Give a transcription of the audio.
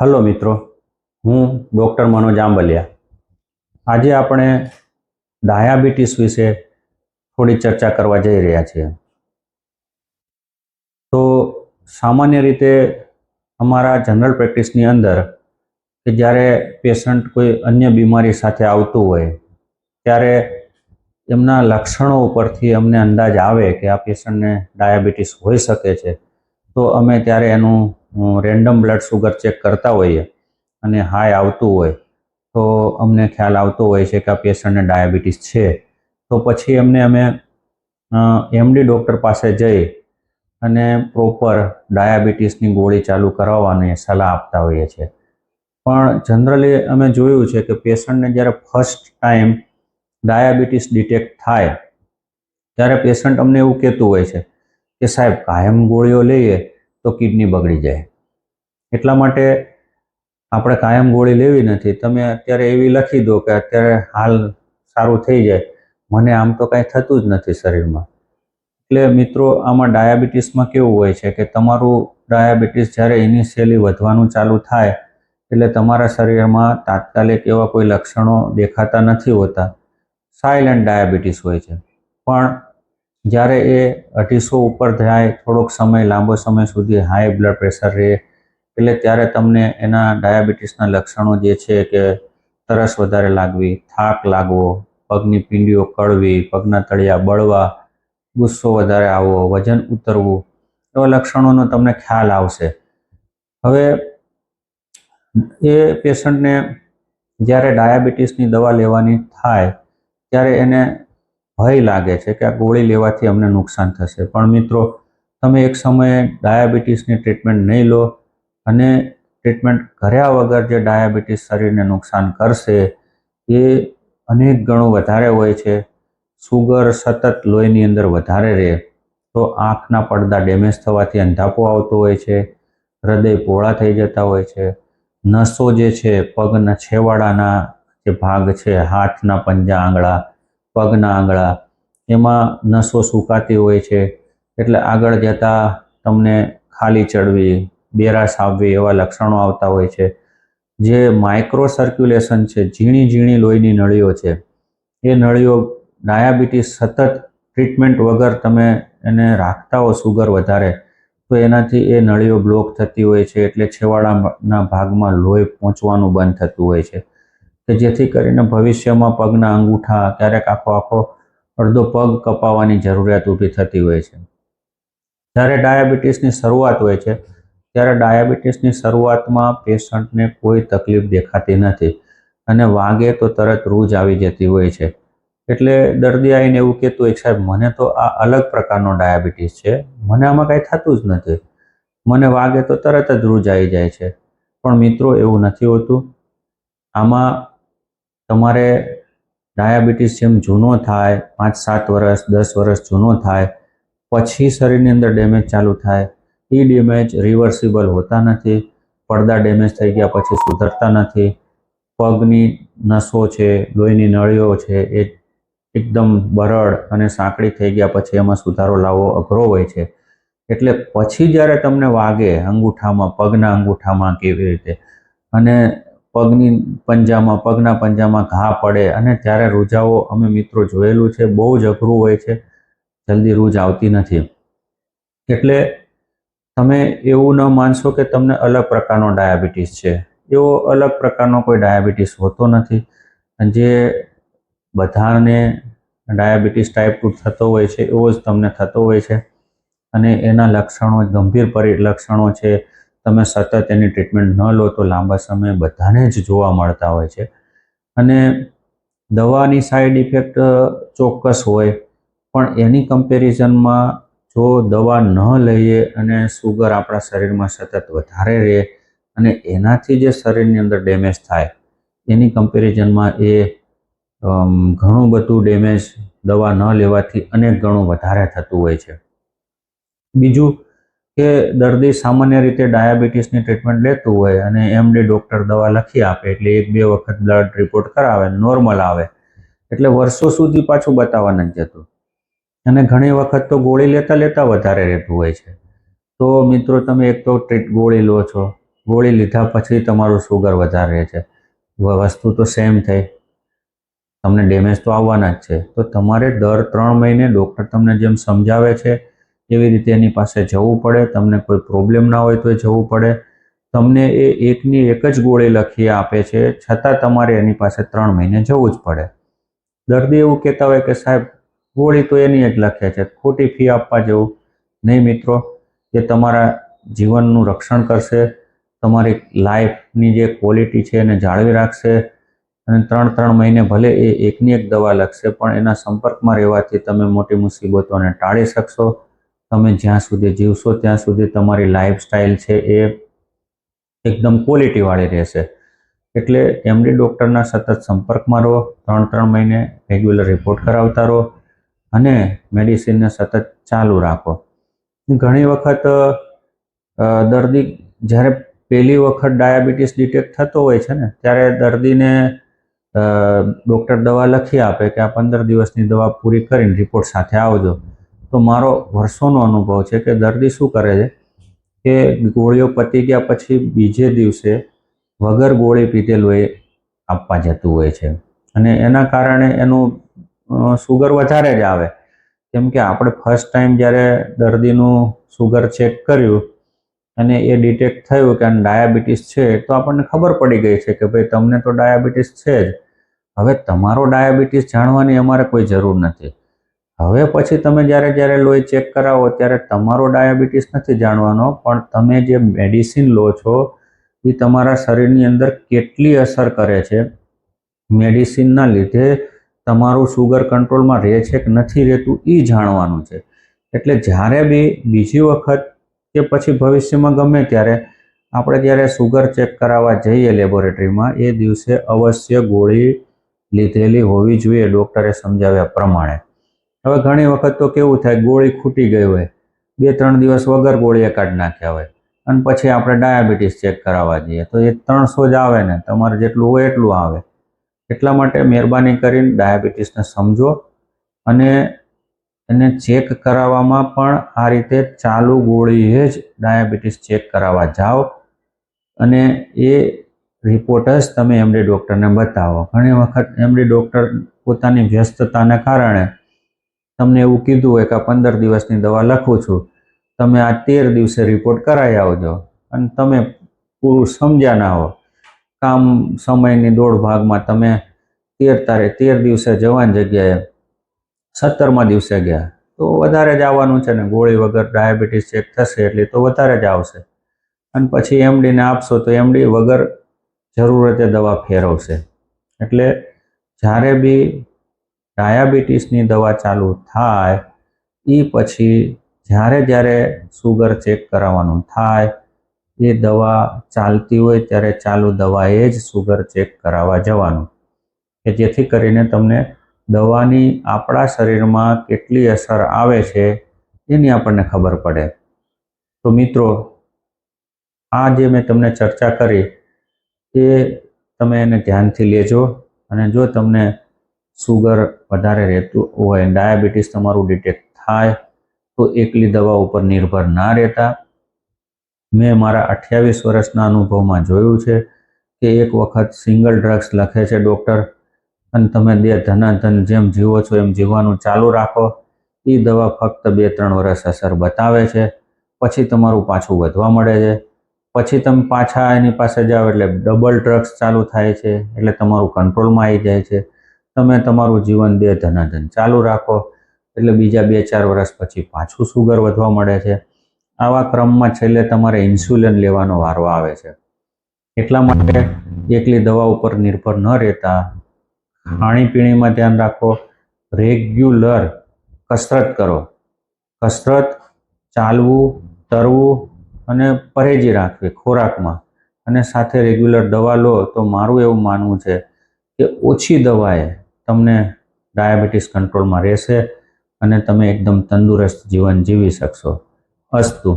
Hello મિત્રો, હું doctor Manoj Ambaliya. આજે આપણે ડાયાબિટીસ વિશે થોડી ચર્ચા કરવા જઈ રહ્યા છીએ. તો સામાન્ય રીતે અમારા જનરલ પ્રેક્ટિસની અંદર કે જ્યારે પેશન્ટ કોઈ અન્ય બીમારી સાથે આવતું હોય ત્યારે એમના લક્ષણો ઉપરથી અમને અંદાજ આવે કે આ પેશન્ટને ડાયાબિટીસ હોઈ શકે છે. તો અમે ત્યારે એનું રેન્ડમ બ્લડ શુગર ચેક કરતા હોઈએ અને હાઈ આવતું હોય તો અમને ખ્યાલ આવતો હોય છે કે આ પેશન્ટને ડાયાબિટીસ છે. તો પછી એમને અમે એમડી ડૉક્ટર પાસે જઈ અને પ્રોપર ડાયાબિટીસની ગોળી ચાલુ કરાવવાની સલાહ આપતા હોઈએ છીએ. પણ જનરલી અમે જોયું છે કે પેશન્ટને જ્યારે ફર્સ્ટ ટાઈમ ડાયાબિટીસ ડિટેક્ટ થાય ત્યારે પેશન્ટ અમને એવું કહેતું હોય છે કે સાહેબ કાયમ ગોળીઓ લઈએ તો કિડની બગડી જાય, એટલા માટે આપણે કાયમ ગોળી લેવી નથી. તમે અત્યારે એવી લખી દો કે અત્યારે હાલ સારું થઈ જાય, મને આમ તો કાંઈ થતું જ નથી શરીરમાં. એટલે મિત્રો, આમાં ડાયાબિટીસમાં કેવું હોય છે કે તમારું ડાયાબિટીસ જ્યારે ઇનિશિયલી વધવાનું ચાલુ થાય એટલે તમારા શરીરમાં તાત્કાલિક એવા કોઈ લક્ષણો દેખાતા નથી હોતા, સાયલન્ટ ડાયાબિટીસ હોય છે. પણ જ્યારે એ 250 ઉપર જાય, થોડોક સમય લાંબો સમય સુધી હાઈ બ્લડ પ્રેશર રહે એટલે ત્યારે તમને એના ડાયાબિટીસના લક્ષણો જે છે કે તરસ વધારે લાગવી, થાક લાગવો, પગની પીંડીઓ કળવી, પગના તળિયા બળવા, ગુસ્સો વધારે આવવો, વજન ઉતરવું, એવા લક્ષણોનો તમને ખ્યાલ આવશે. હવે એ પેશન્ટને જ્યારે ડાયાબિટીસની દવા લેવાની થાય ત્યારે એને ભય લાગે છે કે આ ગોળી લેવાથી અમને નુકસાન થશે. પણ મિત્રો, તમે એક સમયે ડાયાબિટીસની ટ્રીટમેન્ટ નહીં લો અને ટ્રીટમેન્ટ કર્યા વગર જે ડાયાબિટીસ શરીરને નુકસાન કરશે એ અનેક ગણું વધારે હોય છે. સુગર સતત લોહીની અંદર વધારે રહે તો આંખના પડદા ડેમેજ થવાથી અંધાપો આવતો હોય છે, હૃદય પહોળા થઈ જતા હોય છે, નસો જે છે પગના છેવાડાના જે ભાગ છે, હાથના પંજા આંગળા, પગના આંગળા, એમાં નસો સુકાતી હોય છે. એટલે આગળ જતાં તમને ખાલી ચડવી, બેરાશ આવવી એવા લક્ષણો આવતા હોય છે. જે માઇક્રો સર્ક્યુલેશન છે, ઝીણી ઝીણી લોહીની નળીઓ છે, એ નળીઓ ડાયાબિટીસ સતત ટ્રીટમેન્ટ વગર તમે એને રાખતા હો સુગર વધારે તો એનાથી એ નળીઓ બ્લોક થતી હોય છે. એટલે છેવાડાના ભાગમાં લોહી પહોંચવાનું બંધ થતું હોય છે કે જેથી કરીને ભવિષ્યમાં પગના અંગૂઠા, ક્યારેક આખો અડધો પગ કપાવવાની જરૂરિયાત ઊભી થતી હોય છે. જ્યારે ડાયાબિટીસની શરૂઆત હોય છે ત્યારે ડાયાબિટીસની શરૂઆતમાં પેશન્ટને કોઈ તકલીફ દેખાતી નથી અને વાગે તો તરત રૂજ આવી જતી હોય છે. એટલે દર્દી આવીને એવું કહેતું હોય, સાહેબ મને તો આ અલગ પ્રકારનો ડાયાબિટીસ છે, મને આમાં કાંઈ થતું જ નથી, મને વાગે તો તરત જ રૂજ આવી જાય છે. પણ મિત્રો, એવું નથી હોતું. આમાં તમારે ડાયાબિટીસ જેમ જૂનો થાય, 5-7 વર્ષ 10 વર્ષ જૂનો થાય પછી શરીરની અંદર ડેમેજ ચાલુ થાય, એ ડેમેજ રિવર્સિબલ હોતા નથી. પડદા ડેમેજ થઈ ગયા પછી સુધરતા નથી. પગની નસો છે, લોહીની નળીઓ છે, એ એકદમ બરડ અને સાંકડી થઈ ગયા પછી એમાં સુધારો લાવવો અઘરો હોય છે. એટલે પછી જ્યારે તમને વાગે અંગૂઠામાં, પગના અંગૂઠામાં કેવી રીતે, અને પગના પંજામાં ઘા પડે અને ત્યારે રૂજાઓ અમે મિત્રો જોયેલું છે, બહુ જ અઘરું હોય છે, જલ્દી રૂજ આવતી નથી. એટલે તમે એવું ન માનશો કે તમને અલગ પ્રકારનો ડાયાબિટીસ છે. એવો અલગ પ્રકારનો કોઈ ડાયાબિટીસ હોતો નથી. જે બધાને ડાયાબિટીસ ટાઈપ 2 થતો હોય છે એવો જ તમને થતો હોય છે અને એના લક્ષણો ગંભીર લક્ષણો છે. તમે સતત એની ટ્રીટમેન્ટ ન લો તો લાંબા સમયે બધાને જ જોવા મળતા હોય છે. અને દવાની સાઈડ ઇફેક્ટ ચોક્કસ હોય, પણ એની કમ્પેરિઝનમાં જો દવા ન લઈએ અને સુગર આપણા શરીરમાં સતત વધારે રહે અને એનાથી જે શરીરની અંદર ડેમેજ થાય એની કમ્પેરિઝનમાં એ ઘણું બધું ડેમેજ દવા ન લેવાથી અનેક ગણું વધારે થતું હોય છે. બીજું કે દર્દી સામાન્ય રીતે ડાયાબિટીસની ટ્રીટમેન્ટ લેતું હોય અને એમડી ડૉક્ટર દવા લખી આપે એટલે 1-2 વખત બ્લડ રિપોર્ટ કરાવે, નોર્મલ આવે એટલે વર્ષો સુધી પાછું બતાવવા નથી જતું અને ઘણી વખત તો ગોળી લેતા લેતા વધારે રહેતું હોય છે. તો મિત્રો, તમે એક તો ગોળી લો છો, ગોળી લીધા પછી તમારું સુગર વધારે રહે છે, વસ્તુ તો સેમ થઈ, તમને ડેમેજ તો આવવાના જ છે. તો તમારે દર 3 મહિને ડૉક્ટર તમને જેમ સમજાવે છે એવી રીતે એની પાસે જવું પડે. તમને કોઈ પ્રોબ્લેમ ના હોય તો જવું પડે. તમને એ એકની એક જ ગોળી લખી આપે છે, છતાં તમારે એની પાસે 3 મહિને જવું જ પડે. દર્દી એવું કહેતા હોય કે સાહેબ ગોળી તો એની જ લખે છે, ખોટી ફી આપવા જેવું નહીં મિત્રો. એ તમારા જીવનનું રક્ષણ કરશે, તમારી લાઈફની જે ક્વોલિટી છે એને જાળવી રાખશે. અને 3 મહિને ભલે એ એકની એક દવા લખશે, પણ એના સંપર્કમાં રહેવાથી તમે મોટી મુસીબતોને ટાળી શકશો. તમે જ્યાં સુધી જીવશો ત્યાં સુધી તમારી લાઈફસ્ટાઈલ છે એ એકદમ ક્વોલિટીવાળી રહેશે. એટલે એમડી ડૉક્ટરના સતત સંપર્કમાં રહો, 3 મહિને રેગ્યુલર રિપોર્ટ કરાવતા રહો અને મેડિસિનને સતત ચાલુ રાખો. ઘણી વખત દર્દી જ્યારે પહેલી વખત ડાયાબિટીસ ડિટેક્ટ થતો હોય છે ને, ત્યારે દર્દીને ડૉક્ટર દવા લખી આપે કે આ 15 દિવસની દવા પૂરી કરીને રિપોર્ટ સાથે આવજો. તો મારો વર્ષોનો અનુભવ છે કે દર્દી શું કરે છે કે ગોળીઓ પતી ગયા પછી બીજે દિવસે વગર ગોળી પીધેલું એ આપવા જતું હોય છે, અને એના કારણે એનું સુગર વધારે જ આવે. કેમ કે આપણે ફર્સ્ટ ટાઈમ જ્યારે દર્દીનું સુગર ચેક કર્યું અને એ ડિટેક્ટ થયું કે આને ડાયાબિટીસ છે, તો આપણને ખબર પડી ગઈ છે કે ભાઈ તમને તો ડાયાબિટીસ છે જ. હવે તમારો ડાયાબિટીસ જાણવાની અમારે કોઈ જરૂર નથી. હવે પછી તમે જ્યારે લોહી ચેક કરાવો ત્યારે તમારો ડાયાબિટીસ નથી જાણવાનો, પણ તમે જે મેડિસિન લો છો એ તમારા શરીરની અંદર કેટલી અસર કરે છે, મેડિસિનના લીધે તમારું સુગર કંટ્રોલમાં રહે છે કે નથી રહેતું એ જાણવાનું છે. એટલે જ્યારે બી બીજી વખત કે પછી ભવિષ્યમાં ગમે ત્યારે આપણે જ્યારે સુગર ચેક કરાવવા જઈએ લેબોરેટરીમાં, એ દિવસે અવશ્ય ગોળી લીધેલી હોવી જોઈએ ડૉક્ટરે સમજાવ્યા પ્રમાણે. હવે ઘણી વખત તો કેવું થાય, ગોળી ખૂટી ગઈ હોય, 2-3 દિવસ વગર ગોળીએ કાઢી નાખ્યા હોય, અને પછી આપણે ડાયાબિટીસ ચેક કરાવવા જઈએ તો એ 300 જ આવે ને, તમારે જેટલું હોય એટલું આવે. એટલા માટે મહેરબાની કરીને ડાયાબિટીસને સમજો અને એને ચેક કરાવવામાં પણ આ રીતે ચાલુ ગોળીએ જ ડાયાબિટીસ ચેક કરાવવા જાઓ અને એ રિપોર્ટ જ તમે એમડી ડૉક્ટરને બતાવો. ઘણી વખત એમડી ડૉક્ટર પોતાની વ્યસ્તતાને કારણે તમને એવું કીધું હોય કે આ 15 દિવસની દવા લખું છું, તમે આ 13 દિવસે રિપોર્ટ કરાવી આવજો, અને તમે પૂરું સમજ્યા ના હો, કામ સમયની દોડ ભાગમાં તમે 13 દિવસે જવાની જગ્યાએ 17મા દિવસે ગયા, તો વધારે જ આવવાનું છે ને. ગોળી વગર ડાયાબિટીસ ચેક થશે એટલે તો વધારે જ આવશે. અને પછી એમડીને આપશો તો એમડી વગર જરૂરતે દવા ફેરવશે. એટલે જ્યારે બી ડાયાબિટીસની દવા ચાલુ થાય એ પછી જ્યારે સુગર ચેક કરાવવાનું થાય, એ દવા ચાલતી હોય ત્યારે ચાલુ દવાએ જ સુગર ચેક કરાવવા જવાનું, કે જેથી કરીને તમને દવાની આપણા શરીરમાં કેટલી અસર આવે છે એની આપણને ખબર પડે. તો મિત્રો, આ જે મેં તમને ચર્ચા કરી એ તમે એને ધ્યાનથી લેજો. અને જો તમને સુગર વધારે રહેતું હોય, ડાયાબિટીસ તમારું ડિટેક્ટ થાય, તો એકલી દવા ઉપર નિર્ભર ના રહેતા. મેં મારા 28 વર્ષના અનુભવમાં જોયું છે કે એક વખત સિંગલ ડ્રગ્સ લખે છે ડૉક્ટર, અને તમે ધનાધન જેમ જીવો છો એમ જીવવાનું ચાલુ રાખો. એ દવા ફક્ત 2-3 વર્ષ અસર બતાવે છે, પછી તમારું પાછું વધવા મળે છે. પછી તમે પાછા એની પાસે જાઓ એટલે ડબલ ડ્રગ્સ ચાલુ થાય છે, એટલે તમારું કંટ્રોલમાં આવી જાય છે. તમે તમારું જીવન ધનાધન ચાલુ રાખો એટલે બીજા 2-4 વર્ષ પછી પાછું સુગર વધવા મળે છે. આવા ક્રમમાં છેલ્લે તમારે ઇન્સ્યુલિન લેવાનો વારો આવે છે. એટલા માટે એકલી દવા ઉપર નિર્ભર ન રહેતા ખાણીપીણીમાં ધ્યાન રાખો, રેગ્યુલર કસરત કરો. કસરત, ચાલવું, તરવું અને પરેજી રાખવી ખોરાકમાં, અને સાથે રેગ્યુલર દવા લો, તો મારું એવું માનવું છે કે ઓછી દવાએ તમને ડાયાબિટીસ કંટ્રોલમાં રહેશે અને તમે એકદમ તંદુરસ્ત જીવન જીવી શકશો. અસ્તુ.